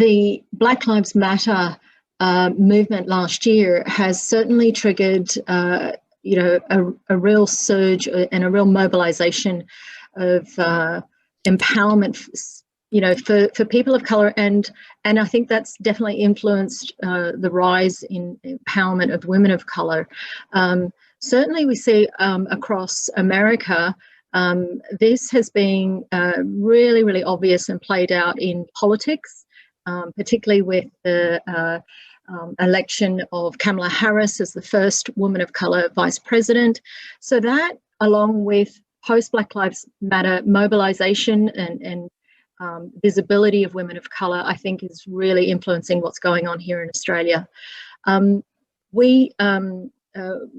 the Black Lives Matter movement last year has certainly triggered, a real surge and a real mobilisation of empowerment, for people of colour, and I think that's definitely influenced the rise in empowerment of women of colour. Certainly, we see across America. This has been really, really obvious and played out in politics, particularly with the election of Kamala Harris as the first woman of colour vice president. So that, along with post-Black Lives Matter mobilisation and visibility of women of colour, I think is really influencing what's going on here in Australia.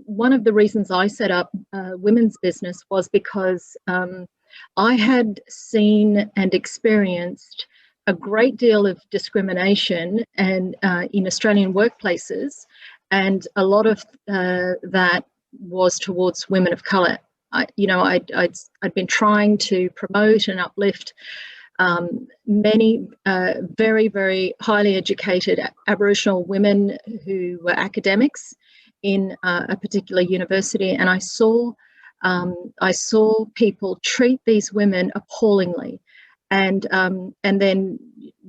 One of the reasons I set up women's business was because I had seen and experienced a great deal of discrimination and in Australian workplaces, and a lot of that was towards women of colour. I'd been trying to promote and uplift many very, very highly educated Aboriginal women who were academics in a particular university, and I saw people treat these women appallingly, and then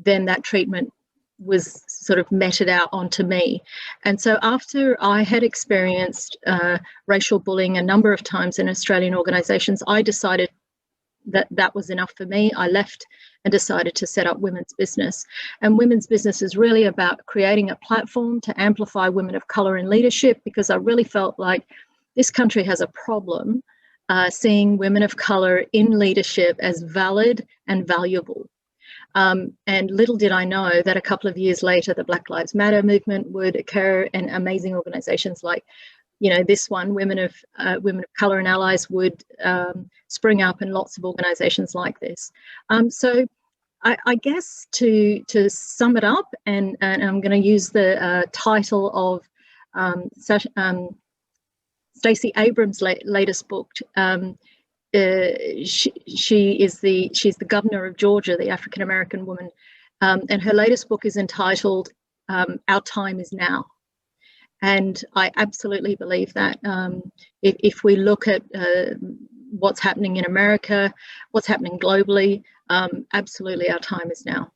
that treatment was sort of meted out onto me. And so after I had experienced racial bullying a number of times in Australian organisations, I decided that was enough for me. I left and decided to set up women's business. And women's business is really about creating a platform to amplify women of colour in leadership, because I really felt like this country has a problem seeing women of colour in leadership as valid and valuable. And little did I know that a couple of years later, the Black Lives Matter movement would occur, and amazing organisations like, this one, Women of Colour and Allies, would spring up, and lots of organisations like this. So I guess to sum it up, and I'm going to use the title of Stacey Abrams' latest book. She's the governor of Georgia, the African American woman, and her latest book is entitled "Our Time Is Now." And I absolutely believe that if we look at what's happening in America, what's happening globally, absolutely our time is now.